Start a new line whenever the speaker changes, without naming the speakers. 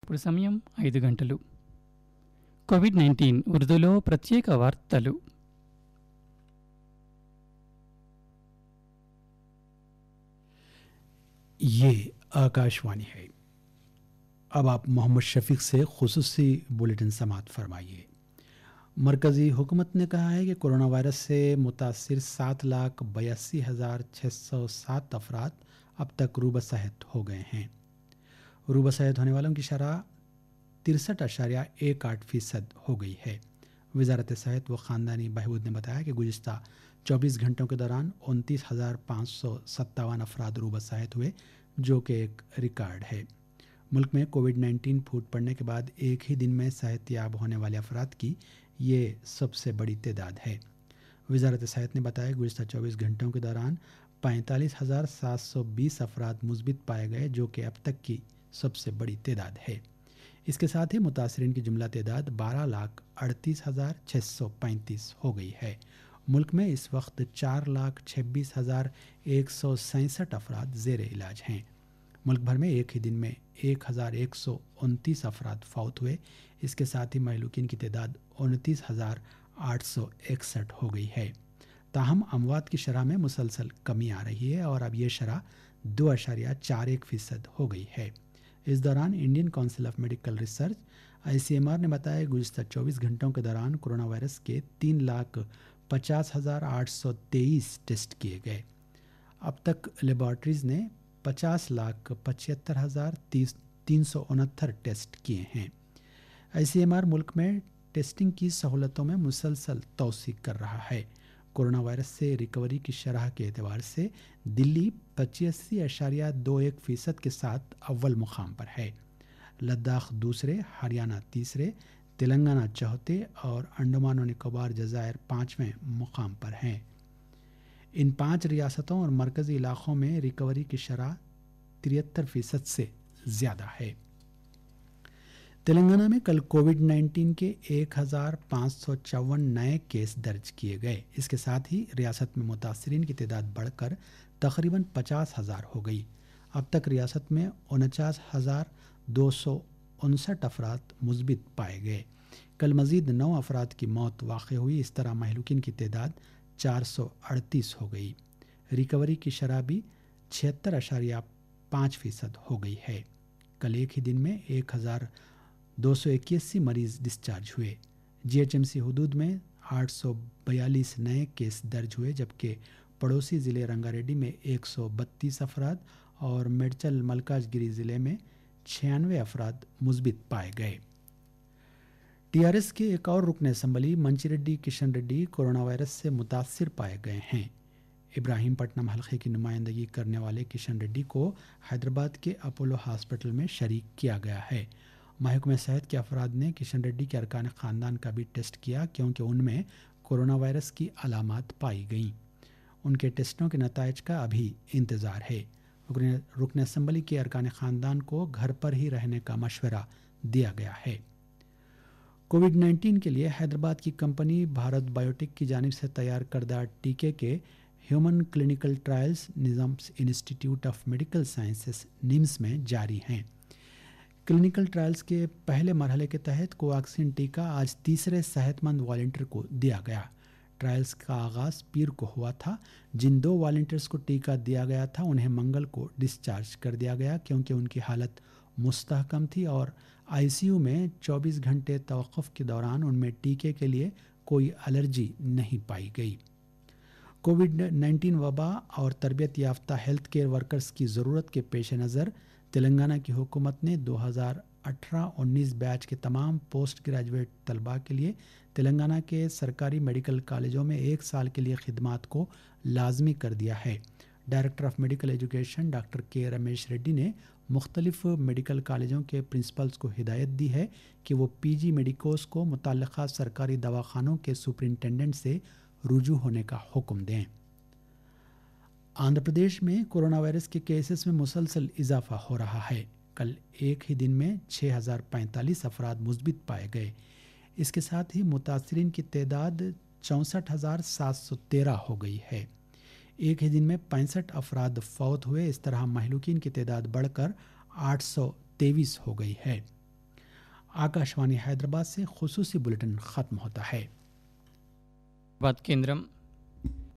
ఇప్పుడు సమయం 5 గంటలు. కోవిడ్-19 ఉర్దూలో ప్రత్యేక వార్తలు.
ये आकाशवाणी है। अब आप मोहम्मद शफीक से खुसूसी बुलेटिन समात फरमाइए। मरकज़ी हुकूमत ने कहा है कि कोरोना वायरस से मुतासिर 7,82,607 अफराद अब तक रूबा सेहत हो गए हैं। रूबा सेहत होने वालों की शरह 63.18% हो गई है। वजारत सेहत व ख़ानदानी बहबूद ने बताया कि गुज़िश्ता 24 घंटों के दौरान 29,557 अफराद रूबा सेहत हुए, जो कि एक रिकॉर्ड है। मुल्क में कोविड-19 फूट पड़ने के बाद एक ही दिन में सेहतयाब होने वाले अफराद की ये सबसे बड़ी तादाद है। वजारत सेहत ने बताया कि गुज़िश्ता 24 घंटों के दौरान 45,720 अफराद मुस्बित पाए गए, जो कि अब तक की सबसे बड़ी तादाद है। इसके साथ ही मुतासरीन की जुमला तादाद 12,38,635 हो गई है। मुल्क में इस वक्त 4,26,167 अफराद ज़ेर इलाज हैं। मुल्क भर में एक ही दिन में 1,129 अफराद फौत हुए। इसके साथ ही महलूकिन की तादाद 29,861 हो गई है। ताहम अमवात की शरह में मुसलसल कमी आ रही है और अब ये शरह 2.41% हो गई है। इस दौरान Indian council of medical research ICMR ने बताया कि गुज़िश्ता 24 घंटों के दौरान कोरोना वायरस के 3,50,823 टेस्ट किए गए। अब तक लेबॉर्ट्रीज़ ने 50,75,369 टेस्ट किए हैं। ICMR मुल्क में टेस्टिंग की सहूलतों में मुसलसल तौसीक कर रहा है। कोरोना वायरस से रिकवरी की शरह के एतबार से दिल्ली 85.21% के साथ अव्वल मुकाम पर है। लद्दाख दूसरे, हरियाणा तीसरे, तेलंगाना चौथे और अंडमान और निकोबार जज़ायर 5वें मुकाम पर हैं। इन 5 रियासतों और मरकज़ी इलाक़ों में रिकवरी की शरह 73% से ज़्यादा है। तेलंगाना में कल कोविड-19 के 1,554 नए केस दर्ज किए गए। इसके साथ ही रियासत में मुतासरीन की तादाद बढ़कर तकरीबन 50,000 हो गई। अब तक रियासत में 49,259 अफराद मुस्बित पाए गए। कल मज़ीद 9 अफराद की मौत वाक़ हुई। इस तरह महलूकिन की तादाद 438 हो गई। रिकवरी की शरह भी 76.5% हो गई है। कल एक ही दिन में 1,281 मरीज़ डिस्चार्ज हुए। GHMC हदूद में 842 नए केस दर्ज हुए, जबकि पड़ोसी ज़िले रंगारेड्डी में 132 अफराद और मेडचल मलकाजगिरी ज़िले में 96 अफराद मुस्बित पाए गए। TRS के एक और रुकन assembly Manchireddy Kishan Reddy corona virus से मुतासिर पाए गए हैं। इब्राहीमपट्टनम हल्के की नुमाइंदगी करने वाले किशन रेड्डी को हैदराबाद के अपोलो हॉस्पिटल में शरीक किया गया है। महकमे सेहत के अफराद ने किशन रेड्डी के अरकान ख़ानदान का भी टेस्ट किया, क्योंकि उनमें कोरोना वायरस की अलामात पाई गईं। उनके टेस्टों के नताइज का अभी इंतज़ार है। रुकन असम्बली के अरकान ख़ानदान को घर पर ही रहने का मशवरा दिया गया है। कोविड-19 के लिए हैदराबाद की कंपनी भारत बायोटेक की जानिब से तैयार करदा टीके के human clinical trials Nizam institute of medical sciences NIMS में जारी हैं। क्लिनिकल ट्रायल्स के पहले मरहले के तहत कोवैक्सीन टीका आज तीसरे सेहतमंद वॉलंटियर को दिया गया। ट्रायल्स का आगाज़ पीर को हुआ था। जिन 2 वॉलंटियर्स को टीका दिया गया था उन्हें मंगल को डिस्चार्ज कर दिया गया, क्योंकि उनकी हालत मुस्तहकम थी और ICU में 24 घंटे तवक़्फ़ुफ़ के दौरान उनमें टीके के लिए कोई एलर्जी नहीं पाई गई। कोविड-19 वबा और तरबियत याफ्ता हेल्थ केयर वर्कर्स की ज़रूरत के पेश नज़र तेलंगाना की हुकूमत ने 2018-19 बैच के तमाम पोस्ट ग्रेजुएट तलबा के लिए तेलंगाना के सरकारी मेडिकल कॉलेजों में 1 साल के लिए खिदमात को लाजमी कर दिया है। Director of medical education doctor K Ramesh Reddy ने मुख्तलिफ मेडिकल कॉलेजों के प्रिंसिपल्स को हिदायत दी है कि वो PG मेडिकोस को मुतल्लिक़ा सरकारी दवाखानों के सुपरिटेंडेंट से रुजू होने का हुक्म दें। आंध्र प्रदेश में कोरोना वायरस के केसेस में मुसलसल इजाफा हो रहा है। कल एक ही दिन में 6,045 अफराद मुस्बित पाए गए। इसके साथ ही मुतासरीन की तादाद 64,713 हो गई है। एक ही दिन में 65 अफराद फौत हुए। इस तरह महलूकीन की तादाद बढ़कर 823 हो गई है। ఆకాశవాణి హైదరాబాద్ से खसूसी बुलेटिन ख़त्म होता है.
బాద్ కేంద్రం